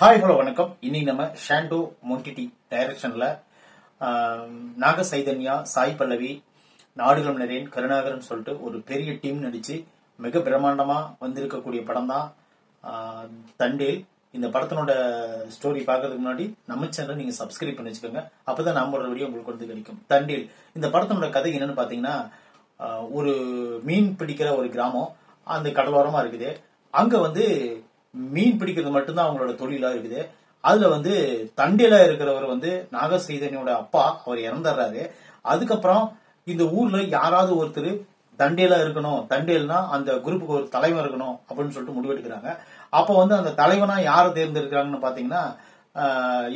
Hi hello வணக்கம். இன்னைக்கு நம்ம ஷாண்டோ மொன்டிடி டைரக்ஷன்ல நாக சைதன்யா, சாய் பல்லவி, நாடுகளம் நரேன், கருணாகரன் சொல்லிட்டு ஒரு பெரிய டீம் நடிச்சு மிக பிரம்மாண்டமா வந்திருக்கக்கூடிய படம் தான் தண்டேல். இந்த படத்தினோட ஸ்டோரி பார்க்கறதுக்கு முன்னாடி நம்ம சேனல் நீங்க சப்ஸ்கிரைப் பண்ணி வச்சுக்கோங்க. அப்பதான் நம்மளோட வீடியோ உங்களுக்கு வந்து கிடைக்கும். தண்டேல் இந்த படத்தினோட கதை என்னன்னு பாத்தீங்கன்னா, ஒரு மீன் பிடிக்கிற ஒரு கிராமம் அந்த கடலோரமா இருக்குது. அங்க வந்து மீன் பிடிக்கிறது மட்டும்தான் அவங்களோட தொழிலா இருக்குது. அதுல வந்து தண்டேலா இருக்கிறவர் வந்து நாக சைதன்யோட அப்பா, அவர் இறந்துடுறாரு. அதுக்கப்புறம் இந்த ஊர்ல யாராவது ஒருத்தர் தண்டேலா இருக்கணும், தண்டேல்னா அந்த குரூப்புக்கு ஒரு தலைவன் இருக்கணும் அப்படின்னு சொல்லிட்டு முடிவெடுக்கிறாங்க. அப்ப வந்து அந்த தலைவனா யாரை தேர்ந்தெடுக்கிறாங்கன்னு பாத்தீங்கன்னா,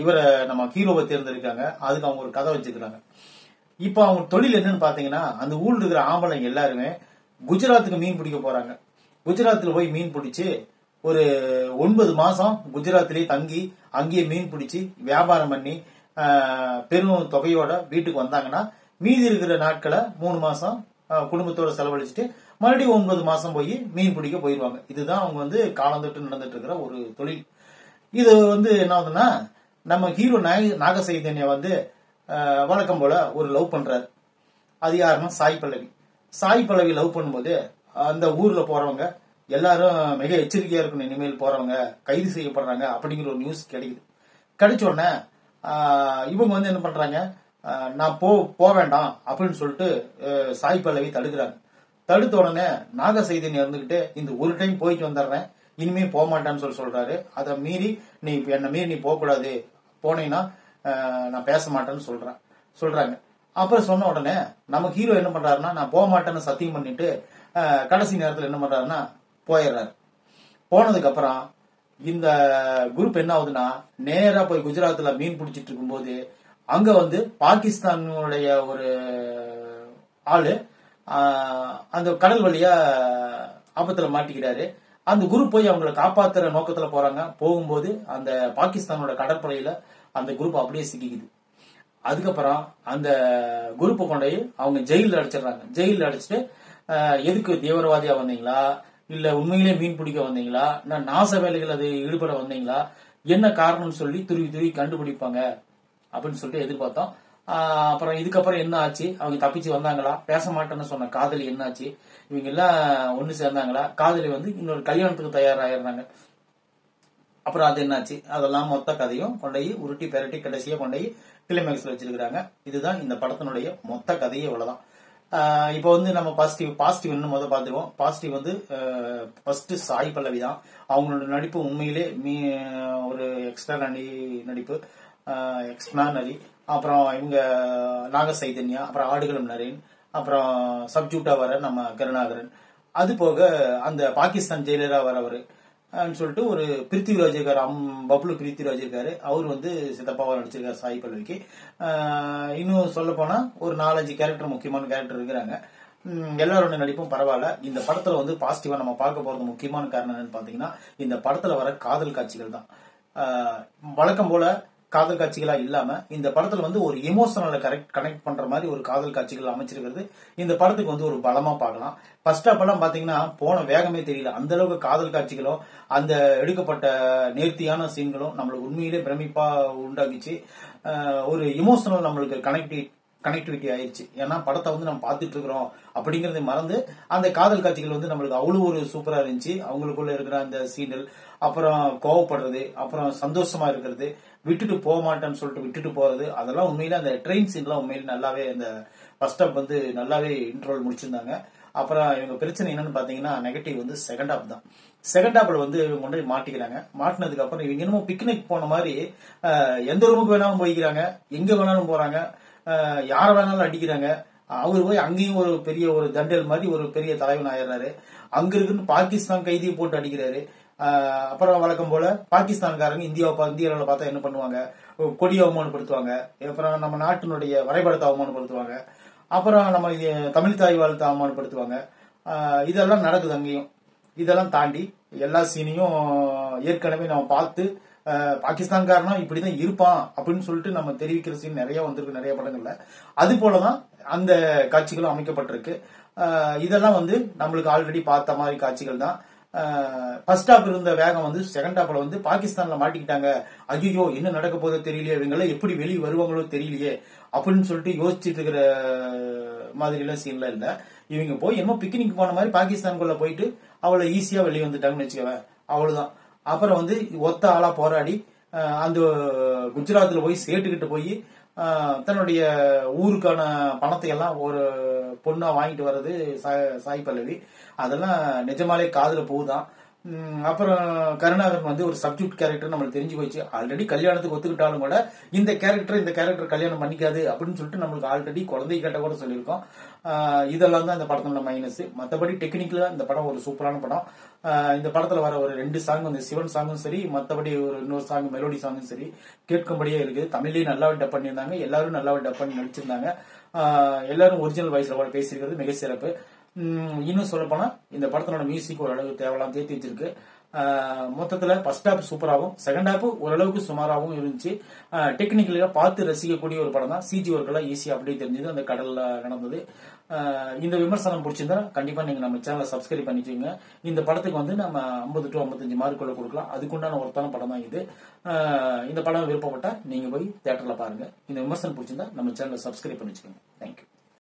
இவரை நம்ம ஹீரோவை தேர்ந்தெடுக்காங்க. அதுக்கு அவங்க ஒரு கதை வச்சுக்கிறாங்க. இப்ப அவங்க தொழில் என்னன்னு பாத்தீங்கன்னா, அந்த ஊர்ல இருக்கிற ஆம்பளைங்க எல்லாருமே குஜராத்துக்கு மீன் பிடிக்க போறாங்க. குஜராத்ல போய் மீன் பிடிச்சு ஒரு 9 மாசம் குஜராத்திலேயே தங்கி அங்கேயே மீன் பிடிச்சு வியாபாரம் பண்ணி பெரும் தொகையோட வீட்டுக்கு வந்தாங்கன்னா, மீதி இருக்கிற நாட்களை 3 மாசம் குடும்பத்தோட செலவழிச்சுட்டு மறுபடியும் 9 மாசம் போய் மீன் பிடிக்க போயிருவாங்க. இதுதான் அவங்க வந்து காலந்தொட்டு நடந்துட்டு இருக்கிற ஒரு தொழில். இது வந்து என்ன ஆகுதுன்னா, நம்ம ஹீரோ நாக சைதன்யா வந்து வழக்கம் போல ஒரு லவ் பண்றாரு. அது யாருன்னா சாய் பல்லவி. சாய் பல்லவி லவ் பண்ணும்போது அந்த ஊர்ல போறவங்க எல்லாரும் மிக எச்சரிக்கையா இருக்கணும், இனிமேல் போறவங்க கைது செய்யப்படுறாங்க அப்படிங்கிற ஒரு நியூஸ் கிடைக்குது. கிடைச்ச உடனே இவங்க வந்து என்ன பண்றாங்க, நான் போக வேண்டாம் அப்படின்னு சொல்லிட்டு சாய் பல்லவி தடுக்கிறாங்க. தடுத்த உடனே நாக சைதன்யா இருந்துகிட்டு, இந்த ஒரு டைம் போயிட்டு வந்துடுறேன், இனிமே போக மாட்டேன்னு சொல்றாரு. அதை மீறி என்னை மீறி நீ போக கூடாது, போனீங்கன்னா நான் பேச மாட்டேன்னு சொல்றாங்க. அப்புறம் சொன்ன உடனே நம்ம ஹீரோ என்ன பண்றாருன்னா, நான் போக மாட்டேன்னு சத்தியம் பண்ணிட்டு கடைசி நேரத்தில் என்ன பண்றாருன்னா போயிடுறாரு. போனதுக்கு அப்புறம் இந்த குரூப் என்ன ஆகுதுன்னா, நேரா போய் குஜராத்ல மீன் பிடிச்சிட்டு இருக்கும்போது அங்க வந்து பாகிஸ்தானுடைய ஒரு ஆளு அந்த கடல் வழியா ஆபத்துல மாட்டிக்கிறாரு. அந்த குரூப் போய் அவங்களை காப்பாத்துற நோக்கத்துல போறாங்க. போகும்போது அந்த பாகிஸ்தானோட கடற்படையில அந்த குரூப் அப்படியே சிக்கிக்குது. அதுக்கப்புறம் அந்த குரூப்பை கொண்டு போய் அவங்க ஜெயில அடைச்சிடுறாங்க. ஜெயில அடைச்சிட்டு, எதுக்கு தீவிரவாதியா வந்தீங்களா, இல்ல உண்மையிலே மீன் பிடிக்க வந்தீங்களா, நாச வேலைகள் அது ஈடுபட வந்தீங்களா, என்ன காரணம்னு சொல்லி துருவி கண்டுபிடிப்பாங்க அப்படின்னு சொல்லிட்டு எதிர்பார்த்தோம். அப்புறம் இதுக்கப்புறம் என்ன ஆச்சு, அவங்க தப்பிச்சு வந்தாங்களா, பேச மாட்டேன்னு சொன்ன காதலி என்ன ஆச்சு, இவங்க எல்லாம் ஒண்ணு சேர்ந்தாங்களா, காதலி வந்து இன்னொரு கல்யாணத்துக்கு தயாராகிறாங்க. அப்புறம் அது என்னாச்சு, அதெல்லாம் மொத்த கதையும் கொண்டை உருட்டி பெரட்டி கடைசியா கொண்டை கிளைமேக்ஸ்ல வச்சிருக்காங்க. இதுதான் இந்த படத்தினுடைய மொத்த கதையே. இவ்வளவுதான். இப்போ வந்து நம்ம பாசிட்டிவ் என்ன முதல் பார்த்துருவோம். பாசிட்டிவ் வந்து ஃபர்ஸ்ட் சாய் பல்லவி தான். அவங்களோட நடிப்பு உண்மையிலே ஒரு எக்ஸ்ட்ரானரி நடிப்பு, எக்ஸ்ட்ரானரி. அப்புறம் இவங்க நாக சைதன்யா, அப்புறம் ஆடுகளம் நரேன், அப்புறம் சப்ஜூட்டா வர நம்ம கருணாகரன், அது போக அந்த பாகிஸ்தான் ஜெயிலரா வரவர் சொல்லிட்டு ஒரு பிருத்திவிராஜ் இருக்காரு, பப்ளு பிருத்திவிராஜ் இருக்காரு. அவர் வந்து சித்தப்பாவா நடிச்சிருக்காரு சாய் பல்லவிக்கு. இன்னும் சொல்ல போனா ஒரு 4-5 கேரக்டர், முக்கியமான கேரக்டர் இருக்கிறாங்க. எல்லாரோட நடிப்பும் பரவாயில்ல. இந்த படத்துல வந்து பாசிட்டிவா நம்ம பார்க்க போறது முக்கியமான காரணம் என்னன்னு பாத்தீங்கன்னா, இந்த படத்துல வர காதல் காட்சிகள் தான். வழக்கம் போல காதல் காட்சிகளா இல்லாம இந்த படத்துல வந்து ஒரு எமோஷனலை கனெக்ட் பண்ற மாதிரி ஒரு காதல் காட்சிகள் அமைச்சிருக்கிறது இந்த படத்துக்கு வந்து ஒரு பலமா பார்க்கலாம். ஃபர்ஸ்ட் ஆஃப் எல்லாம் பாத்தீங்கன்னா போன வேகமே தெரியல. அந்த அளவுக்கு காதல் காட்சிகளும் அந்த எடுக்கப்பட்ட நேர்த்தியான சீன்களும் நம்மளுக்கு உண்மையிலே பிரமிப்பா உண்டாக்கிச்சு. ஒரு எமோஷனல் நம்மளுக்கு கனெக்டிவிட்டி ஆயிடுச்சு. ஏன்னா படத்தை வந்து நம்ம பார்த்துட்டு இருக்கிறோம் அப்படிங்கறத மறந்து அந்த காதல் காட்சிகள் வந்து நம்மளுக்கு அவ்வளவு ஒரு சூப்பரா இருந்துச்சு. அவங்களுக்குள்ள இருக்கிற அந்த சீனல், அப்புறம் கோவப்படுறது, அப்புறம் சந்தோஷமா இருக்கிறது, விட்டுட்டு போக மாட்டேன்னு சொல்லிட்டு விட்டுட்டு போறது, அதெல்லாம் உண்மையில அந்த ட்ரெயின் சீன்லாம் உண்மையில நல்லாவே அந்த ஃபர்ஸ்ட் ஹாப் வந்து நல்லாவே இன்ட்ரோல் முடிச்சிருந்தாங்க. அப்புறம் இவங்க பிரச்சனை என்னன்னு பாத்தீங்கன்னா, நெகட்டிவ் வந்து செகண்ட் ஹாப் தான். செகண்ட் ஹாப்ல வந்து இவங்க கொண்டு மாட்டிக்கிறாங்க. மாட்டினதுக்கு அப்புறம் இவங்க என்னமோ பிக்னிக் போன மாதிரி எந்த ரூமுக்கு வேணாலும் போய்க்கிறாங்க, எங்க வேணாலும் போறாங்க, யார வேணாலும் அடிக்கிறாங்க. அவரு போய் அங்கேயும் ஒரு பெரிய ஒரு தண்டல் மாதிரி ஒரு பெரிய தலைவன் ஆயிடுறாரு. அங்க இருக்குன்னு பாகிஸ்தான் கைதியை போட்டு அடிக்கிறாரு. அப்புறம் வழக்கம் போல பாகிஸ்தான்காரங்க இந்தியாவில் பார்த்தா என்ன பண்ணுவாங்க, கொடியை அவமானப்படுத்துவாங்க. அப்புறம் நம்ம நாட்டினுடைய வரைபடத்தை அவமானப்படுத்துவாங்க. அப்புறம் நம்ம தமிழ் தாய் வாழ்த்தை அவமானப்படுத்துவாங்க. இதெல்லாம் நடக்குது அங்கேயும். இதெல்லாம் தாண்டி எல்லா சீனையும் ஏற்கனவே நம்ம பார்த்து பாகிஸ்தான்காரனா இப்படிதான் இருப்பான் அப்படின்னு சொல்லிட்டு நம்ம தெரிவிக்கிற சீன் நிறைய வந்திருக்கு நிறைய படங்கள்ல. அது போலதான் அந்த காட்சிகளும் அமைக்கப்பட்டிருக்கு. இதெல்லாம் வந்து நம்மளுக்கு ஆல்ரெடி பார்த்த மாதிரி காட்சிகள் தான். ஃபர்ஸ்ட் ஹாப் இருந்த வேகம் வந்து செகண்ட் ஹாப்ல வந்து பாகிஸ்தான்ல மாட்டிக்கிட்டாங்க. ஐயோ என்ன நடக்க போதோ தெரியலையே, இவங்க எப்படி வெளியே வருவாங்களோ தெரியலையே அப்படின்னு சொல்லிட்டு யோசிச்சுட்டு இருக்கிற மாதிரி எல்லாம் சீன்ல இல்ல. இவங்க போய் என்னமோ பிக்னிக் போன மாதிரி பாகிஸ்தானுக்குள்ள போயிட்டு அவ்வளவு ஈஸியா வெளியே வந்துட்டாங்கன்னு வச்சுக்கவேன். அவ்வளவுதான். அப்புறம் வந்து ஒத்த ஆளா போராடி அந்த குஜராத்ல போய் சேட்டுக்கிட்டு போய் தன்னுடைய ஊருக்கான பணத்தை எல்லாம் ஒரு பொண்ணா வாங்கிட்டு வர்றது சாய் பல்லவி. அதெல்லாம் நிஜமாலே காதுல போகுதான். அப்புறம் கருணாகரன் வந்து ஒரு சப்ஜெக்ட் கேரக்டர் நம்மளுக்கு தெரிஞ்சு போச்சு. ஆல்ரெடி கல்யாணத்துக்கு ஒத்துக்கிட்டாலும் கூட இந்த கேரக்டர் கல்யாணம் பண்ணிக்காது அப்படின்னு சொல்லிட்டு நம்மளுக்கு ஆல்ரெடி குழந்தை கேட்ட கூட சொல்லியிருக்கோம். இதெல்லாம் தான் இந்த படத்தோட மைனஸ். மற்றபடி டெக்னிக்கலா இந்த படம் ஒரு சூப்பரான படம். இந்த படத்துல வர ஒரு 2 சாங் வந்து சிவன் சாங்கும் சரி, மற்றபடி ஒரு இன்னொரு சாங் மெலோடி சாங்கும் சரி கேட்கும்படியே இருக்கு. தமிழ்லயும் நல்லாவே டப் பண்ணியிருந்தாங்க, எல்லாரும் நல்லாவே டப் பண்ணி நடிச்சிருந்தாங்க. எல்லாரும் ஒரிஜினல் வாய்ஸ்ல கூட பேசியிருக்கிறது மிக சிறப்பு. இன்னும் சொல்ல போனா இந்த படத்தோட மியூசிக் ஓரளவு தேவலாம் தேத்தி வச்சிருக்கு. மொத்தத்துல ஃபர்ஸ்ட் ஹாப் சூப்பராகவும் செகண்ட் ஹாப் ஓரளவுக்கு சுமாராகவும் இருந்துச்சு. டெக்னிக்கலா பார்த்து ரசிக்கக்கூடிய ஒரு படம் தான். சிஜி ஒர்க் எல்லாம் ஈஸியா அப்படியே தெரிஞ்சது, அந்த கடல்ல நடந்தது. இந்த விமர்சனம் பிடிச்சிருந்தா கண்டிப்பா நீங்க நம்ம சேனலை சப்ஸ்கிரைப் பண்ணிக்கோங்க. இந்த படத்துக்கு வந்து நம்ம 50 to 55 மார்க்குள்ள கொடுக்கலாம். அதுக்குண்டான ஒருத்தான படம் தான் இது. இந்த படம் விருப்பப்பட்டா நீங்க போய் தியேட்டர்ல பாருங்க. இந்த விமர்சனம் பிடிச்சிருந்தா நம்ம சேனலை சப்ஸ்கிரைப் பண்ணிக்கோங்க. தேங்க்யூ.